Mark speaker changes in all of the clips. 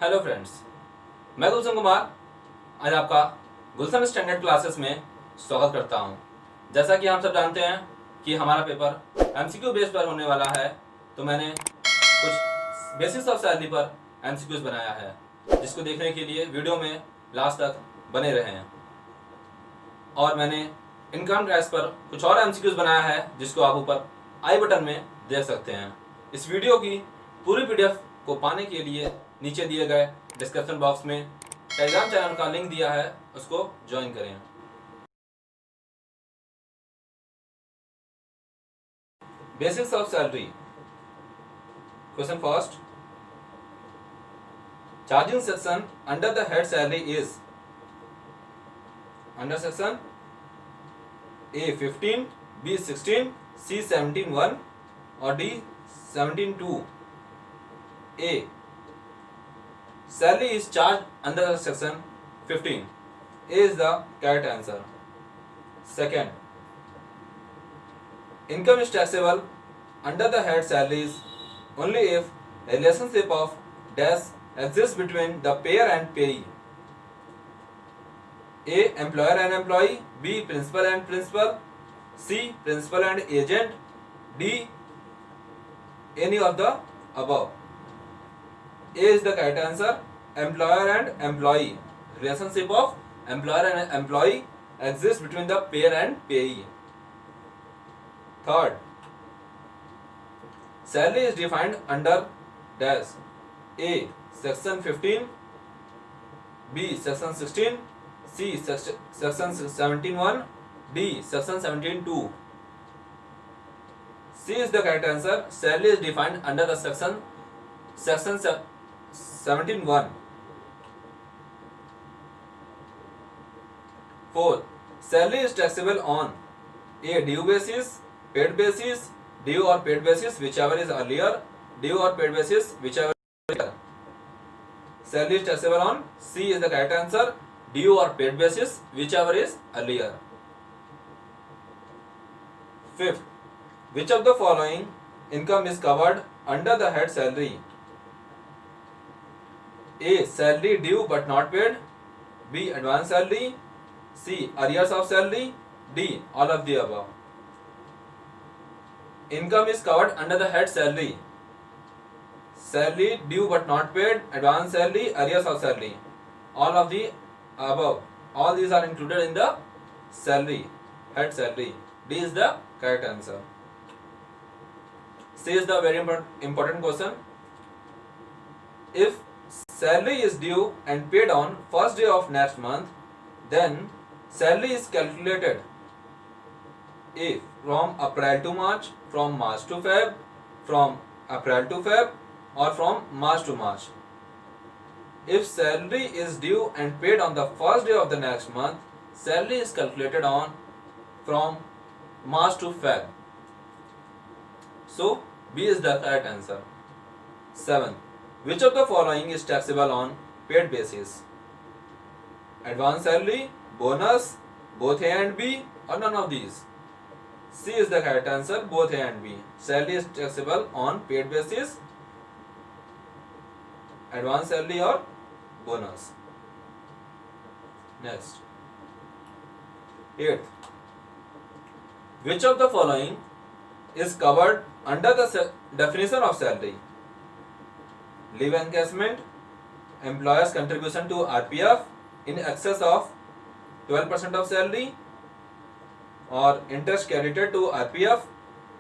Speaker 1: Hello friends, मैं गुलशन कुमार आज आपका गुलशन स्टैंडर्ड क्लासेस में स्वागत करता हूं। जैसा कि हम सब जानते हैं कि हमारा पेपर एमसीक्यू बेस पर होने वाला है, तो मैंने कुछ बेसिक्स ऑफ सैलरी पर एमसीक्यूज बनाया है, जिसको देखने के लिए वीडियो में लास्ट तक बने रहें। और मैंने इनकम टैक्स पर कुछ और एमसीक्यूज बनाया है, जिसको आप ऊपर आई बटन में देख सकते हैं। इस वीडियो की पूरी पीडीएफ को पाने के लिए नीचे दिए गए डिस्क्रिप्शन बॉक्स में टेलीग्राम चैनल का लिंक दिया है, उसको ज्वाइन करें। Basics of salary. Question first, charging section under the head salary is under section A 15, B 16, C 17 1 और D 17 2। A, salary is charged under section 15. A is the correct answer. Second, income is taxable under the head salaries only if a relationship of dash exists between the payer and payee. A, employer and employee. B, principal and principal. C, principal and agent. D, any of the above. A is the correct answer. Employer and employee. Relationship of employer and employee exists between the payer and payee. Third, salary is defined under dash. A, section 15. B, section 16. C, section 17 1. D, section 17 2. C is the correct answer. Salary is defined under the section 17 1. Fourth, salary is taxable on A, due basis, paid basis, due or paid basis, whichever is earlier, due or paid basis, whichever is later. Salary is taxable on C is the correct answer. Due or paid basis, whichever is earlier. Fifth, which of the following income is covered under the head salary? A, salary due but not paid. B, advance salary. C, arrears of salary. D, all of the above. Income is covered under the head salary. Salary due but not paid, advance salary, arrears of salary. All of the above. All these are included in the salary, head salary. D is the correct answer. C is the very important question. If salary is due and paid on first day of next month, then salary is calculated A, from April to March, from March to Feb, from April to Feb, or from March to March. If salary is due and paid on the first day of the next month, salary is calculated on from March to Feb. So B is the correct answer. 7. Which of the following is taxable on paid basis? Advance salary, bonus, both A and B, or none of these? C is the correct answer, both A and B. Salary is taxable on paid basis, advance salary or bonus. Next. 8th. Which of the following is covered under the definition of salary? Leave encashment, employer's contribution to RPF in excess of 12% of salary, or interest credited to RPF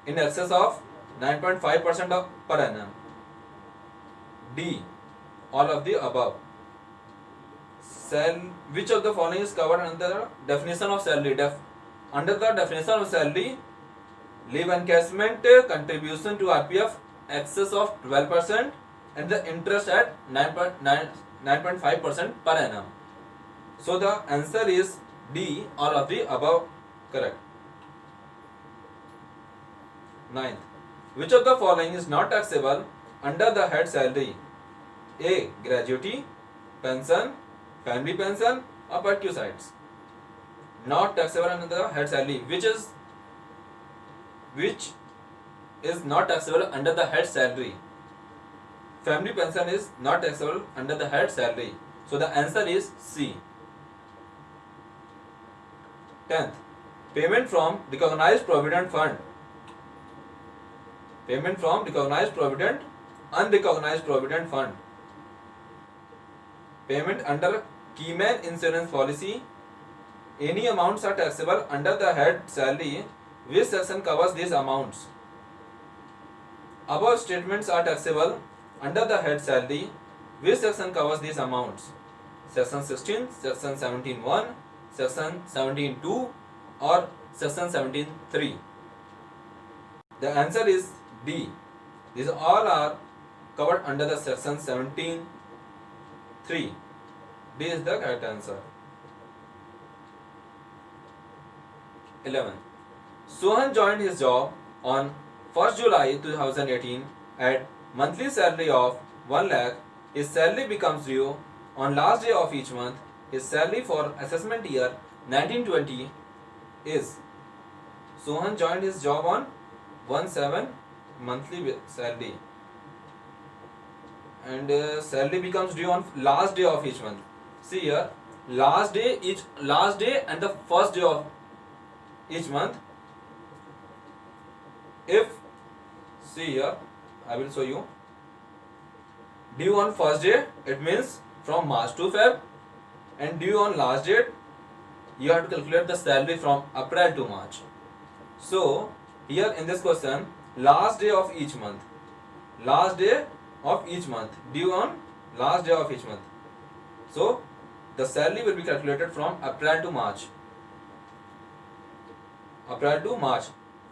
Speaker 1: in excess of 9.5% per annum. D, all of the above. Which of the following is covered under the definition of salary? Under the definition of salary, leave encashment contribution to RPF excess of 12% and the interest at 9.5% per annum. So the answer is D, all of the above correct. 9th. Which of the following is not taxable under the head salary? A, gratuity, pension, family pension, or perquisites. Not taxable under the head salary. Which is not taxable under the head salary? family pension is not taxable under the head salary. So the answer is C. 10th, payment from recognized provident fund. Payment from recognized provident, unrecognized provident fund. Payment under Keyman insurance policy. Any amounts are taxable under the head salary. Which section covers these amounts? Above statements are taxable under the head salary. Which section covers these amounts? Section 16, section 17(1), section 17(2) or section 17(3). The answer is D. These all are covered under the section 17(3). D is the correct answer. 11. Sohan joined his job on 1st July 2018 at monthly salary of 1 lakh. His salary becomes due on last day of each month. His salary for assessment year 1920 is. Sohan joined his job on 1/7 monthly salary, and salary becomes due on last day of each month. See here, last day and the first day of each month. If, see here, I will show you. Due on first day, it means from March to Feb, and due on last date, you have to calculate the salary from April to March. So here in this question, last day of each month, due on last day of each month. So the salary will be calculated from April to March.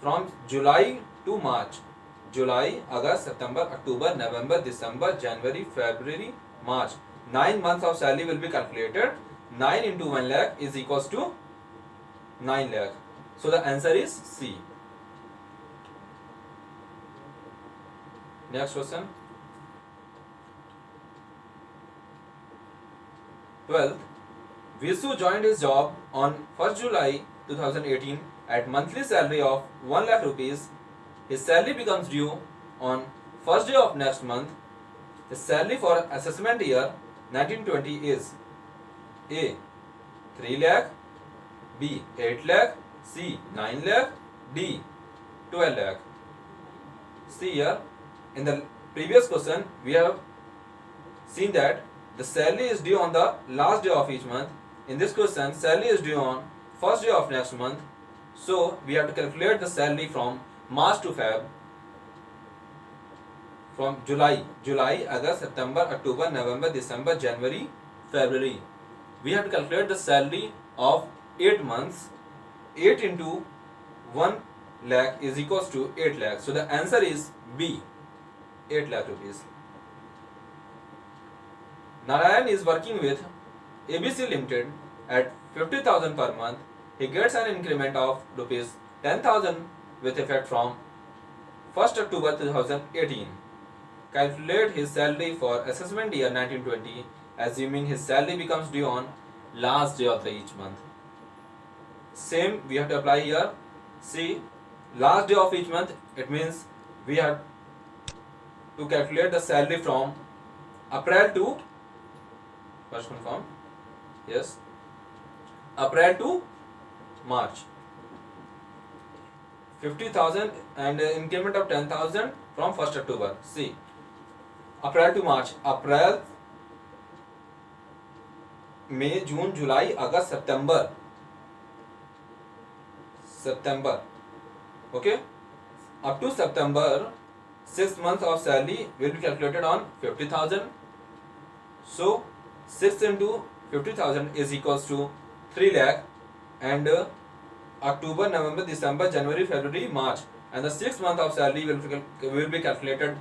Speaker 1: From July to March. July, August, September, October, November, December, January, February, March. 9 months of salary will be calculated. 9 into 1 lakh is equals to 9 lakh. So the answer is C. Next question. 12th, Visu joined his job on 1st July 2018 at monthly salary of 1 lakh rupees. His salary becomes due on first day of next month. His salary for assessment year 1920 is A. 3 lakh, B. 8 lakh, C. 9 lakh, D. 12 lakh. See here, in the previous question we have seen that the salary is due on the last day of each month. In this question, salary is due on first day of next month. So we have to calculate the salary from March to Feb, from July, August, September, October, November, December, January, February. We have to calculate the salary of 8 months. 8 into 1 lakh is equals to 8 lakh. So the answer is B, 8 lakh rupees. Narayan is working with ABC Limited at 50,000 per month. He gets an increment of rupees 10,000 with effect from 1st October 2018. Calculate his salary for assessment year 1920, assuming his salary becomes due on last day of each month. Same we have to apply here. See, last day of each month, it means we have to calculate the salary from April to, first confirm, yes, April to March. 50,000 and increment of 10,000 from 1st October. See, April to March. April, May, June, July, August, September. Okay. Up to September, 6 months of salary will be calculated on 50,000. So 6 into 50,000 is equals to 3 lakh, and October, November, December, January, February, March, and the 6th month of salary will be calculated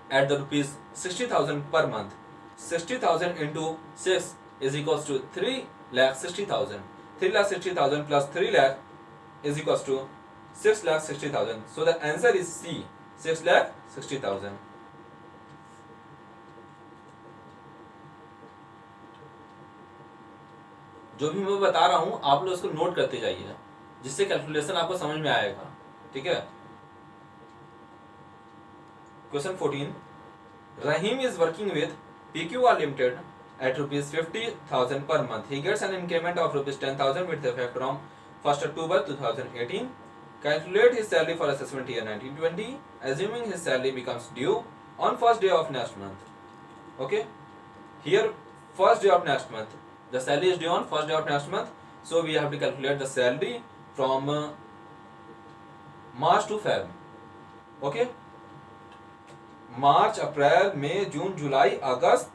Speaker 1: at the rupees 60,000 per month. 60,000 into 6 is equals to 3,60,000. 3,60,000 plus 3 lakh is equals to 6,60,000. So the answer is C, 6,60,000. जो भी मैं बता रहा हूं आप लोग इसको note करते जाइए, जिससे कैलकुलेशन आपको समझ में आएगा. ठीक है. Question 14. Rahim is working with PQR Limited at rupees 50,000 per month. He gets an increment of rupees 10,000 with effect from 1st October 2018. Calculate his salary for assessment year 1920, assuming his salary becomes due on first day of next month. Okay, here first day of next month, the salary is due on first day of next month, so we have to calculate the salary from March to Feb. Okay, March, April, May, June, July, August,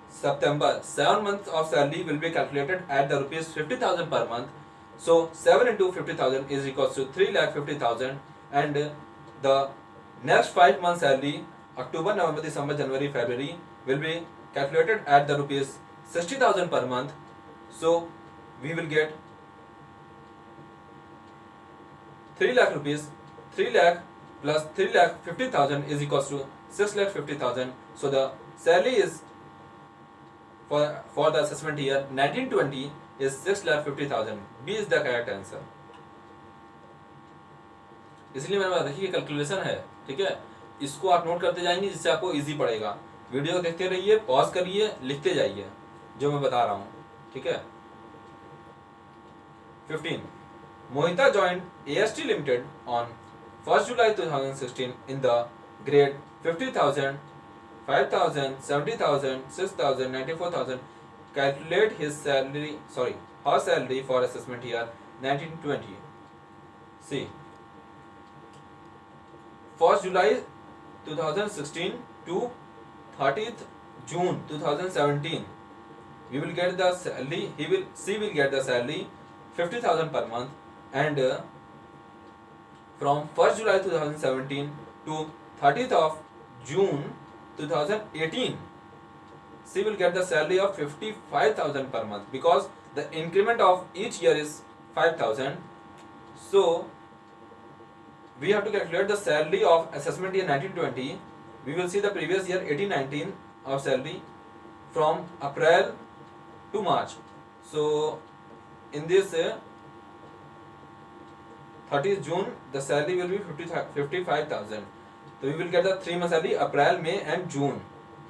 Speaker 1: September. 7 months of salary will be calculated at the rupees 50,000 per month. So 7 into 50,000 is equals to 3,50,000, and the next 5 months salary, October, November, December, January, February, will be calculated at the rupees 60,000 per month. So we will get 3 lakh rupees. 3 lakh plus 3,50,000 is equals to 6,50,000. So the salary is for the assessment year 1920 is 6,50,000. B is the correct answer. इसलिए मैंने बताया देखिए calculation है, ठीक है, इसको आप note करते जाएंगे जिससे आपको इजी पड़ेगा. वीडियो देखते रहिए, पॉज करिए, लिखते जाइए जो मैं बता रहा हूँ, ठीक है. 15. Mohita joined AST Limited on 1st July 2016 in the grade 50,000, 5,000, 70,000, 6,000, 94,000. Calculate her salary for assessment year 1920. See, 1st July 2016 to 30th June 2017, we will get the salary. She will get the salary 50,000 per month, and from 1st July 2017 to 30th of June 2018, she will get the salary of 55,000 per month, because the increment of each year is 5,000. So we have to calculate the salary of assessment year 1920. We will see the previous year 18-19 of salary from April to March. So in this 30th June, the salary will be 55,000. So we will get the 3 months salary, April, May and June.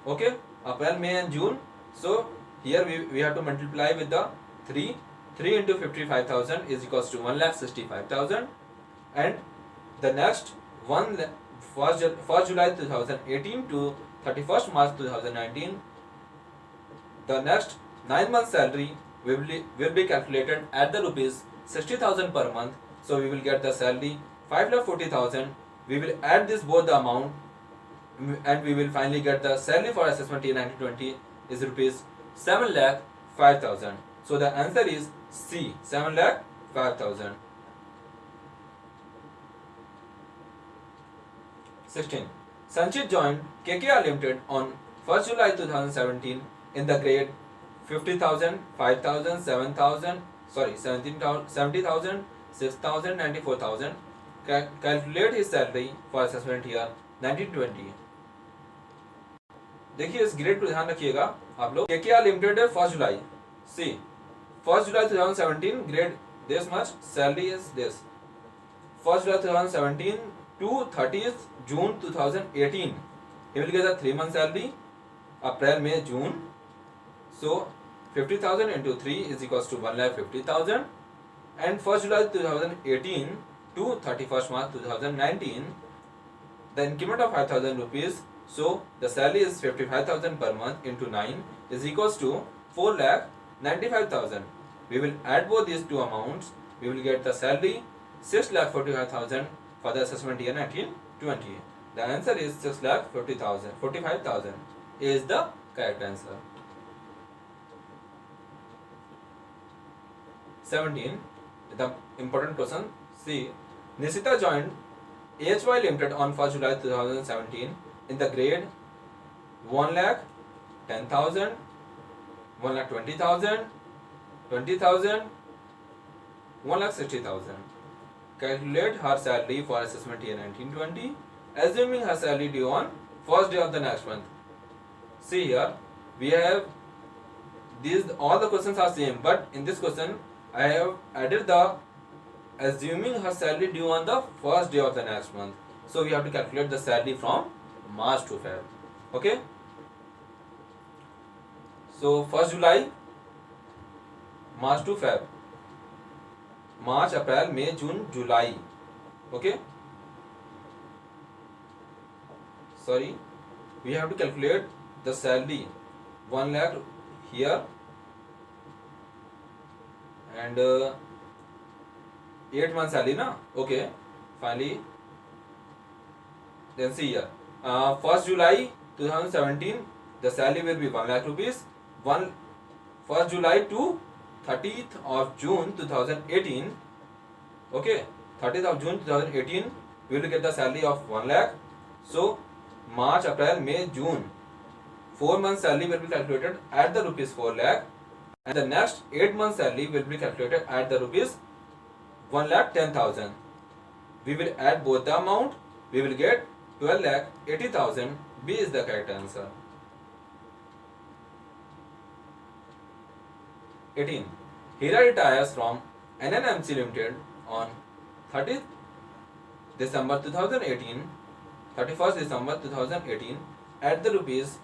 Speaker 1: Okay, April, May and June. So here we have to multiply with the 3. 3 into 55,000 is equals to 1,65,000. And the next 1st July 2018 to 31st March 2019, the next 9 months salary will be calculated at the rupees 60,000 per month. So we will get the salary 5,40,000. We will add this both the amount, and we will finally get the salary for assessment year 1920 is rupees 7,05,000. So the answer is C, 7,05,000. 16. Sanchit joined KKR Limited on 1st July 2017 in the grade 50,000, 5,000, 7,000, 70,000, 6,000, 94,000. Calculate his salary for assessment year 1920. देखिए इस grade को ध्यान रखिएगा आप लोग. KKR Limited है 1st July. See, 1st July 2017 grade this much, salary is this. 1st July 2017 to 30th June 2018, he will get the 3 month salary, April, May, June. So 50,000 into 3 is equals to 1,50,000. And 1st July 2018 to 31st March 2019, the increment of 5,000 rupees. So the salary is 55,000 per month into 9 is equals to 4,95,000. We will add both these two amounts. We will get the salary 6,45,000 for the assessment year 1920. The answer is 6,45,000 is the correct answer. 17. The important question. See, Nishita joined AHY Limited on 1st July 2017 in the grade 1,10,000, 1,20,000, 20,000, 1,60,000. Calculate her salary for assessment year 1920, assuming her salary due on first day of the next month. See here, we have these, all the questions are same, but in this question I have added the assuming her salary due on the first day of the next month. So we have to calculate the salary from March to Feb. Okay. So 1st July, March to Feb, March, April, May, June, July. Okay. Sorry, we have to calculate the salary 1 lakh here and 8 months salary na. Okay, finally then see here, 1st July 2017 the salary will be 1 lakh rupees. 1st July to 30th of June 2018. Okay, 30th of June 2018 we will get the salary of 1 lakh. So March, April, May, June, 4 months salary will be calculated at the rupees 4 lakh, and the next 8 months salary will be calculated at the rupees 1 lakh 10,000. We will add both the amount. We will get 12 lakh 80,000. B is the correct answer. 18. Hira retires from NNMC Limited on 30th December 2018. 31st December 2018 at the rupees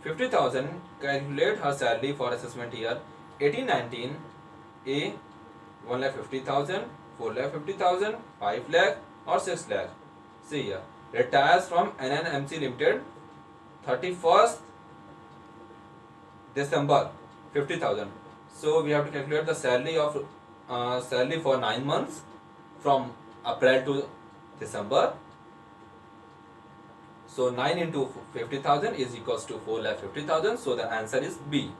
Speaker 1: 50,000. Calculate her salary for assessment year 18-19. A 1,50,000, 4,50,000, 5 lakh or 6 lakh. See here, retires from NNMC Limited 31st December 50,000. So we have to calculate the salary of salary for 9 months from April to December. So 9 into 50,000 is equals to 4,50,000. So the answer is B.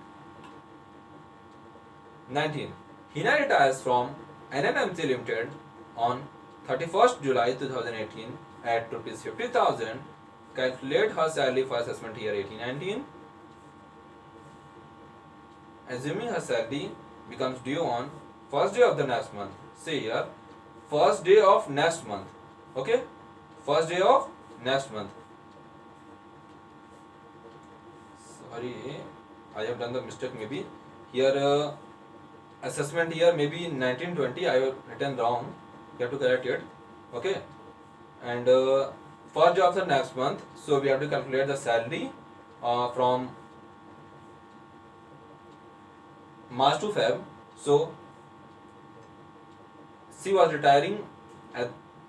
Speaker 1: 19. Hina retires from NNMC Limited on 31st July 2018 at rupees 50,000. Calculate her salary for assessment year 18-19. Assuming her salary becomes due on 1st day of the next month. See here, 1st day of next month. Okay, 1st day of next month. Sorry, I have done the mistake maybe. Here assessment year maybe 1920 I have written wrong. You have to correct it. Okay, and 1st day of the next month. So we have to calculate the salary from March to Feb. So she was retiring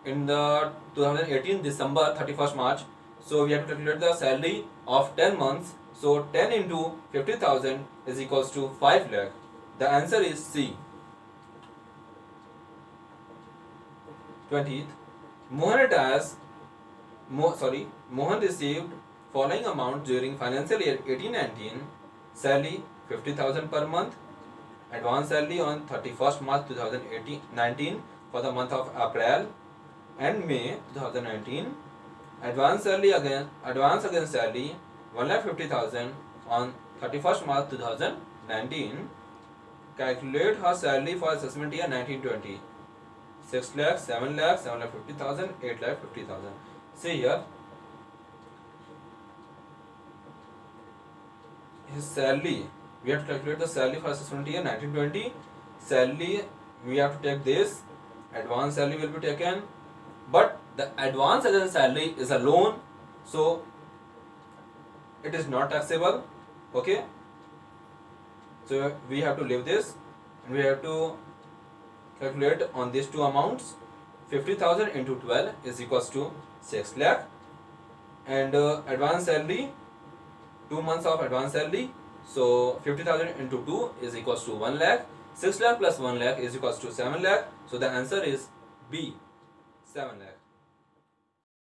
Speaker 1: in the 2018 December 31st March. So we have to calculate the salary of 10 months. So 10 into 50,000 is equals to 5 lakh. The answer is C. 20th. Mohan received following amount during financial year 18-19. Salary 50,000 per month. Advance salary on 31st March 2019 for the month of April and May 2019. Advance against salary 1,50,000 on 31st March 2019. Calculate her salary for assessment year 1920. 6 lakh, 7 lakh, 7,50,000, 8,50,000. See here, his salary, we have to calculate the salary for assessment year 1920. Salary, we have to take this. Advance salary will be taken, but the advance against salary is a loan, so it is not taxable. Okay, so we have to leave this and we have to calculate on these two amounts. 50,000 into 12 is equals to 6 lakh, and advance salary, 2 months of advance salary. So 50,000 into 2 is equals to 1 lakh. 6 lakh plus 1 lakh is equals to 7 lakh. So the answer is B, 7 lakh.